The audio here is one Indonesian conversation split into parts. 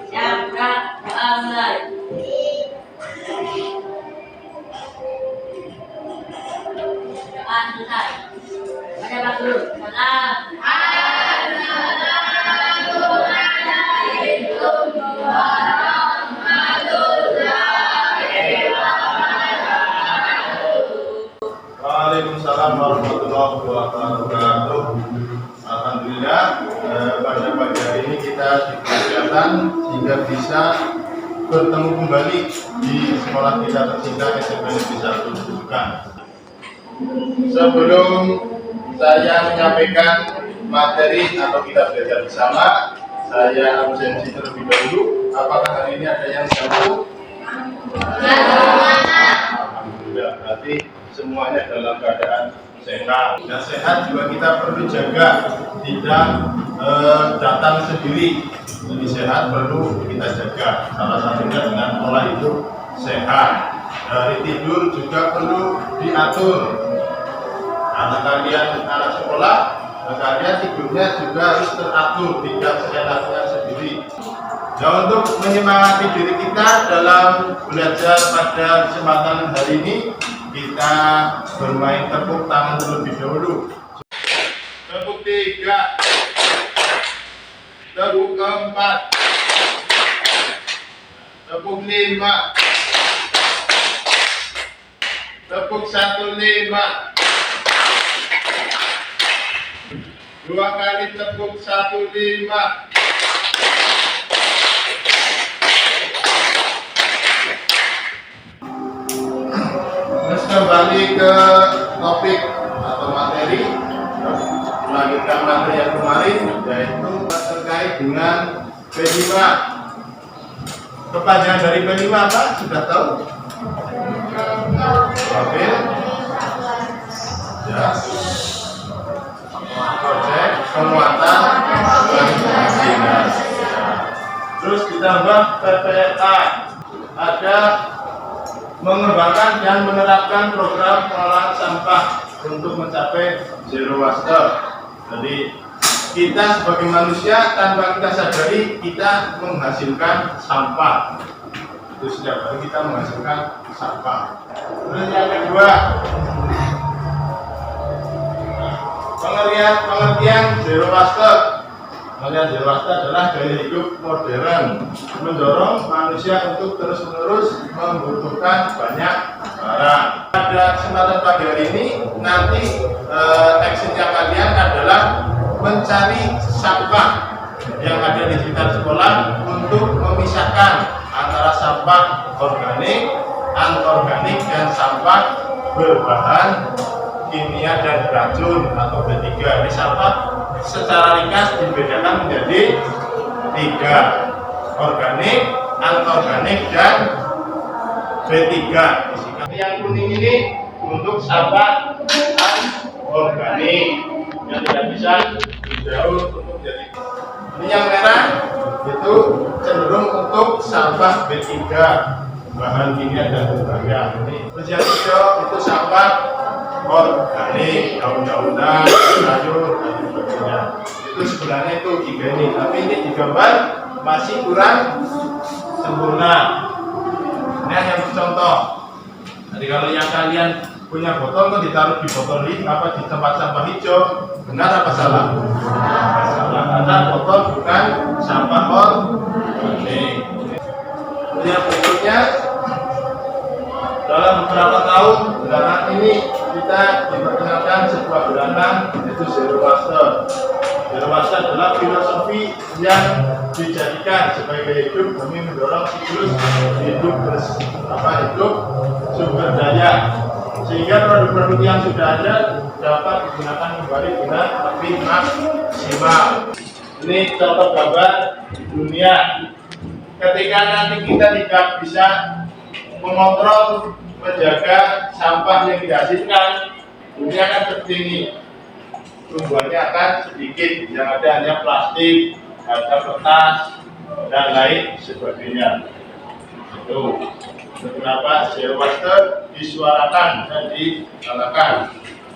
Jaga aman. Selesai. Baca Pak Guru. Salam. Waalaikumsalam warahmatullahi wabarakatuh. Alhamdulillah, pada pagi hari ini kita dipersiapkan sehingga bisa bertemu kembali di sekolah kita tercinta SMP Negeri 1 Nunukan. Sebelum saya menyampaikan materi atau kita belajar bersama, saya absensi terlebih dahulu. Apakah hari ini ada yang jauh? Alhamdulillah, berarti semuanya dalam keadaan sehat. Dan sehat juga kita perlu jaga, tidak datang sendiri. Jadi sehat perlu kita jaga. Salah satunya dengan pola hidup sehat. Dari tidur juga perlu diatur. Anak kalian anak sekolah, kalian tidurnya juga harus teratur, tidak seenaknya sendiri. Nah, untuk menyemangati diri kita dalam belajar pada kesempatan hari ini, kita bermain tepuk tangan terlebih dahulu. Tepuk 3, tepuk 4, tepuk 5, tepuk 1-5, 2 kali tepuk 1-5. Terus kembali ke topik atau materi, melanjutkan materi yang kemarin, yaitu terkait dengan P5. Kepanjangan dari P5 apa? Sudah tahu? Profil, ya, proyek, penguatan, dan terus ditambah PPA. Ada mengembangkan dan menerapkan program pengelolaan sampah untuk mencapai zero waste. Jadi kita sebagai manusia tanpa kita sadari kita menghasilkan sampah. Itu setiap hari kita menghasilkan sampah. Terus yang kedua, pengertian zero waste. Pengertian zero waste adalah gaya hidup modern, mendorong manusia untuk terus-menerus membutuhkan banyak barang. Pada kesempatan pagi hari ini, nanti actionnya kalian adalah mencari sampah yang ada di sekitar sekolah untuk memisahkan antara sampah organik, anorganik, dan sampah berbahan kimia dan beracun atau B3. Ini sampah secara ringkas dibedakan menjadi 3: organik, anorganik, dan B3. Yang kuning ini untuk sampah organik yang tidak bisa didaur untuk jadi. Ini yang merah itu cenderung untuk sampah B3, bahan kimia dan berbahaya. Terus yang hijau itu sampah organik, daun-daunan, sayur, dan sebagainya. Itu sebenarnya itu 3 ini, tapi ini digambar masih kurang sempurna. Ini hanya untuk contoh. Jadi kalau yang kalian punya botol kok ditaruh di botol ini apa di tempat sampah hijau, benar apa salah? Salah, karena botol bukan sampah organik. Yang berikutnya, dalam beberapa tahun belakangan ini kita diperkenalkan sebuah gerakan yaitu zero waste. Zero waste adalah filosofi yang dijadikan sebagai hidup demi mendorong siklus hidup hidup sumber daya, sehingga produk-produk yang sudah ada dapat digunakan kembali dengan lebih maksimal. Ini contoh gambar dunia. Ketika nanti kita tidak bisa mengontrol, menjaga sampah yang dihasilkan, dunia akan seperti ini. Tumbuhannya akan sedikit, yang ada hanya plastik, ada kertas, dan lain sebagainya. Itu kenapa zero waste disuarakan dan digalakan.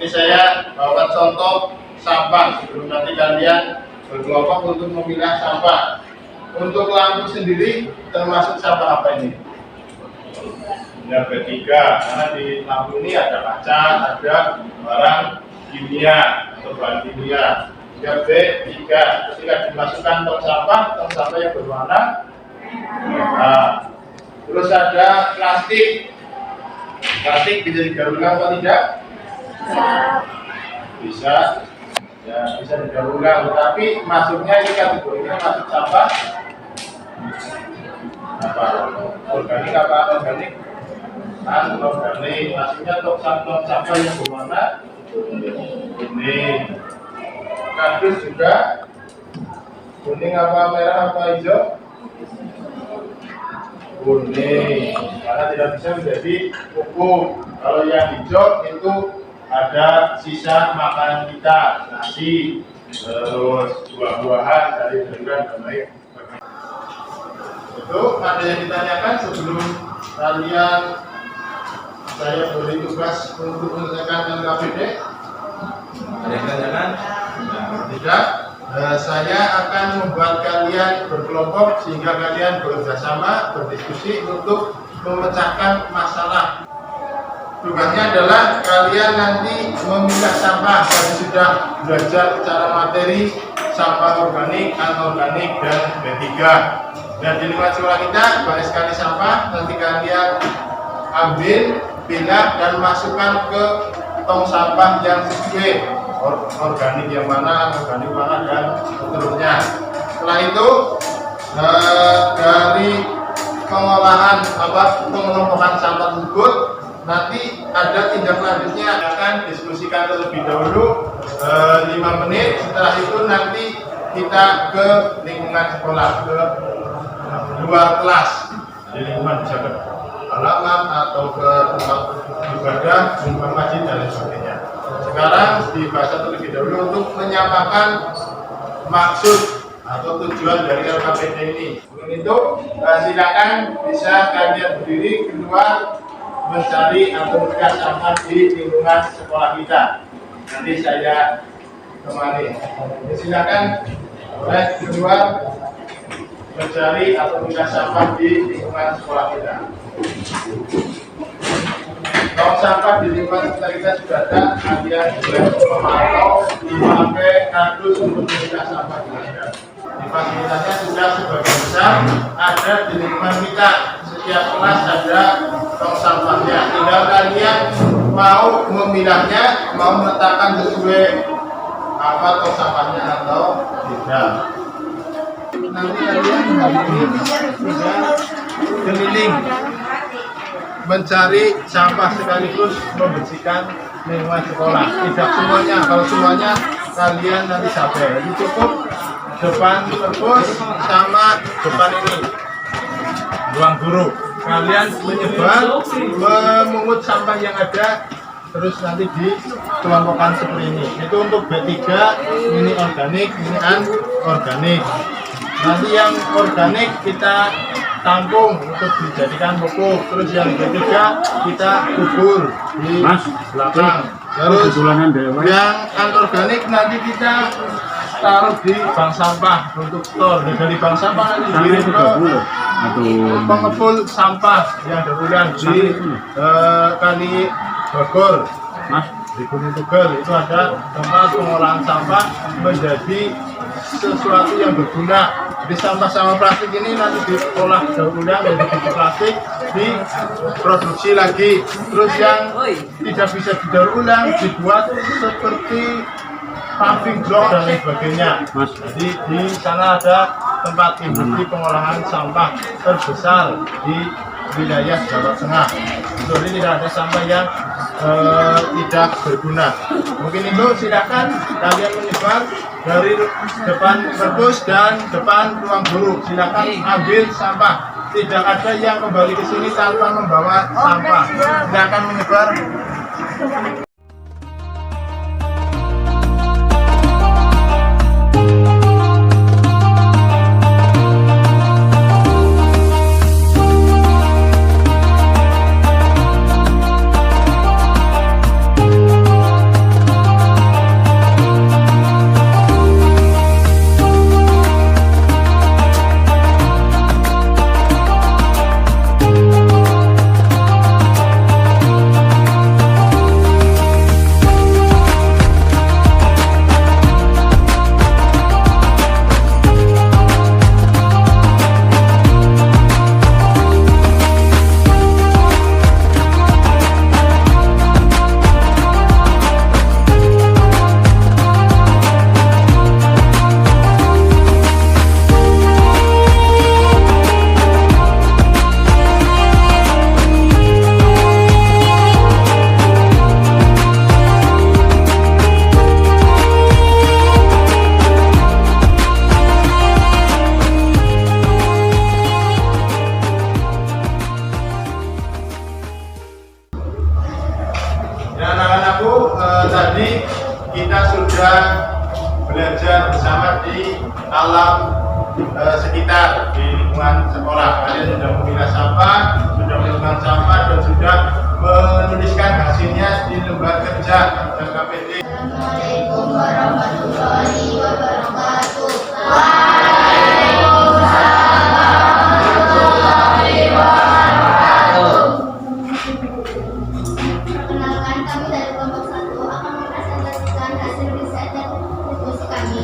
Ini saya bawa contoh sampah sebelum nanti kalian berkelompok untuk memilah sampah. Untuk lampu sendiri termasuk sampah apa ini? Ya, B3, karena di lampu ini ada kaca, ada barang kimia atau bahan kimia. Ya, B3, ketika dimasukkan tong sampah yang berwarna merah. Terus ada plastik bisa didaur ulang atau tidak? Bisa. Ya, bisa didaur ulang, tapi masuknya ini kategorinya masuk sampah apa? Organik apa organik? Anorganik. Masuknya tong sampah yang berwarna kuning. Kardus juga kuning apa merah apa hijau? Kuning, karena tidak bisa menjadi pupuk. Kalau yang hijau itu ada sisa makanan kita, nasi, terus buah-buahan dari sayuran dan lain. Itu ada yang ditanyakan sebelum kalian saya beri tugas untuk menyelesaikan LKPD? Ada yang ditanyakan? Tidak. Saya akan membuat kalian berkelompok sehingga kalian bekerjasama, berdiskusi untuk memecahkan masalah. Tugasnya adalah kalian nanti memilah sampah. Kalian sudah belajar secara materi sampah organik, anorganik, dan B3. Dan di lingkungan sekolah kita banyak sekali sampah. Nanti kalian ambil, pilah, dan masukkan ke tong sampah yang sesuai. Organik yang mana, anorganik mana, dan seterusnya. Setelah itu dari pengolahan pengelompokan sampah tersebut nanti ada tindak lanjutnya. Akan diskusikan terlebih dahulu 5 menit. Setelah itu nanti kita ke lingkungan sekolah, ke luar kelas, di lingkungan bisa ke halaman atau ke tempat ibadah, lingkungan masjid dan lain sebagainya. Sekarang dibahas terlebih dahulu untuk menyamakan maksud atau tujuan dari LKPD ini. Untuk itu silakan bisa kalian berdiri keluar mencari atau memecah sampah di lingkungan sekolah kita. Nanti saya temani. Silakan keluar mencari atau memecah sampah di lingkungan sekolah kita. Tong sampah di lingkungan sekitar kita sudah ada, kalian boleh memantau memakai kardus untuk memecah sampah di kita. Di fasilitasnya sudah sebagian besar ada di lingkungan kita. Setiap kelas ada tong sampahnya. Tinggal kalian mau memilahnya, mau meletakkan sesuai apa tong sampahnya atau tidak. Nanti kalian hari ini sudah keliling mencari sampah sekaligus membersihkan lingkungan sekolah. Tidak semuanya, kalau semuanya kalian nanti sampai. Jadi cukup depan perpus sama depan ini ruang guru. Kalian menyebar, memungut sampah yang ada, terus nanti dikelompokkan seperti ini. Itu untuk B3, ini organik, ini anorganik. Nanti yang organik kita tampung untuk dijadikan pupuk, terus yang B3 kita kubur di belakang. Terus yang anorganik nanti kita taruh di bank sampah untuk store. Dan dari bank sampah nanti dikirim ke pengepul sampah yang berulang di Kali Bogor, di Gunung Tugel. Itu ada tempat pengolahan sampah menjadi sesuatu yang berguna. Di sampah-sampah plastik ini nanti diolah daur ulang dari biji plastik, diproduksi lagi. Terus yang tidak bisa didaur ulang dibuat seperti paving block dan lain sebagainya. Jadi di sana ada tempat industri pengolahan sampah terbesar di wilayah Jawa Tengah. Jadi tidak ada sampah yang tidak berguna. Mungkin itu silakan kalian menyebar dari depan perpus dan depan ruang guru. Silakan ambil sampah. Tidak ada yang kembali ke sini tanpa membawa sampah. Silakan menyebar. lingkungan sekolah. Kalian sudah memilah sampah, sudah melakukan sampah, dan sudah menuliskan hasilnya di lembar kerja KPD. Assalamualaikum warahmatullahi wabarakatuh. Perkenalkan, kami dari kelompok 1 akan mempresentasikan hasil riset dan diskusi kami.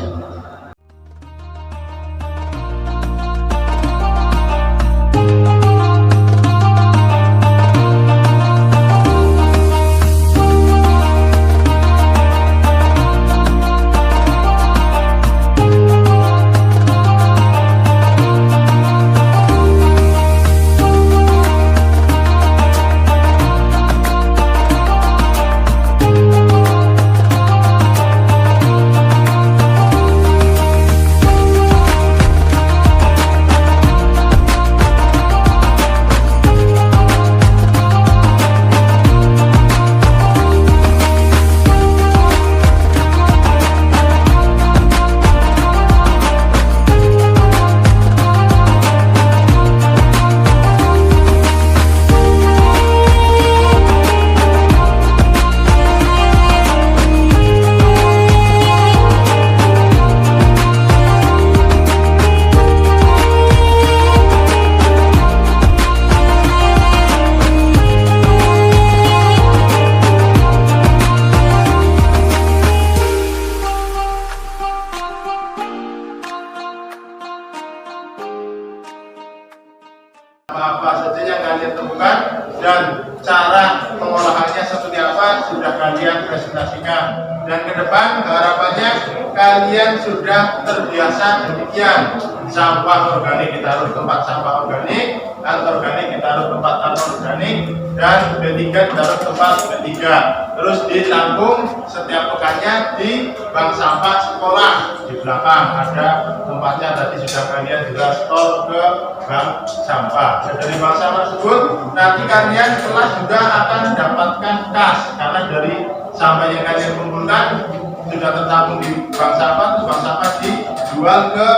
Apa saja yang kalian temukan dan cara pengolahannya seperti apa sudah kalian presentasikan, dan ke depan harapannya kalian sudah terbiasa demikian. Sampah organik ditaruh tempat sampah organik, anorganik ditaruh tempat anorganik, dan B3 ditaruh tempat B3, terus ditampung setiap pekannya di bank sampah sekolah. Di belakang ada tempatnya, tadi sudah kalian juga store ke bank sampah. Dan dari bank sampah tersebut nanti kalian kelas juga akan mendapatkan kas, karena dari sampah yang kalian kumpulkan sudah tertampung di bank sampah, terus bank sampah dijual ke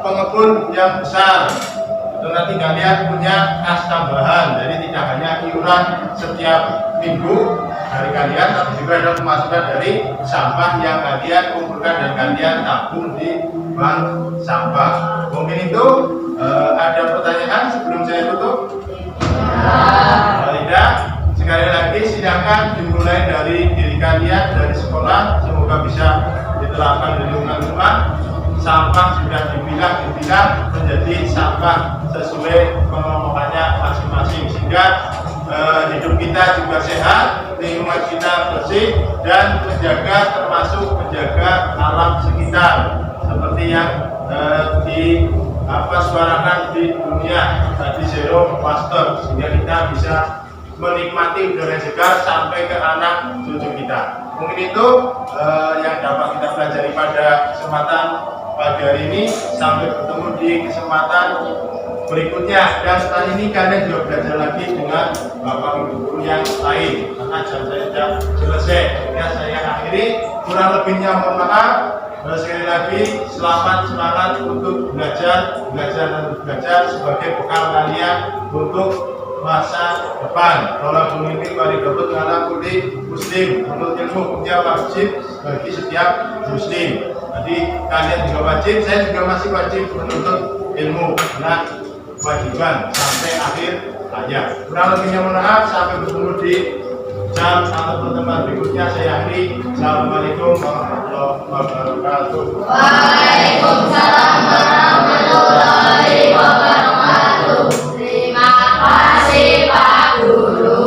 pengepul yang besar. Itu nanti kalian punya kas tambahan, jadi tidak hanya iuran setiap minggu dari kalian, tapi juga ada pemasukan dari sampah yang kalian kumpulkan dan kalian tabung di bank sampah. Mungkin itu ada pertanyaan sebelum saya tutup? Kalau tidak, sekali lagi silakan dimulai dari diri kalian, dari sekolah. Semoga bisa diterapkan di lingkungan rumah. Sampah sudah dipilah menjadi sampah sesuai pengelolaannya masing-masing, sehingga hidup kita juga sehat, lingkungan kita bersih, dan termasuk menjaga alam sekitar seperti yang suarakan di dunia tadi, zero waste, sehingga kita bisa menikmati udara segar sampai ke anak cucu kita. Mungkin itu yang dapat kita pelajari pada kesempatan pagi hari ini. Sampai bertemu di kesempatan berikutnya, dan setelah ini kalian juga belajar lagi dengan bapak ibu guru yang lain, karena jam saya sudah selesai. Sehingga saya akhiri, kurang lebihnya mohon maaf. Sekali lagi selamat, semangat untuk belajar sebagai bekal kalian untuk masa depan. Kalau pemimpin wali dapat ngalah kulit muslim, menurut ilmu punya wajib bagi setiap muslim. Jadi kalian juga wajib, saya juga masih wajib menuntut ilmu, karena kewajiban sampai akhir hayat. Kurang lebihnya mohon maaf. Sampai bertemu di jam atau pertemuan berikutnya. Saya akhiri. Assalamualaikum warahmatullahi wabarakatuh. Waalaikumsalam warahmatullahi wabarakatuh. Terima kasih Pak Guru.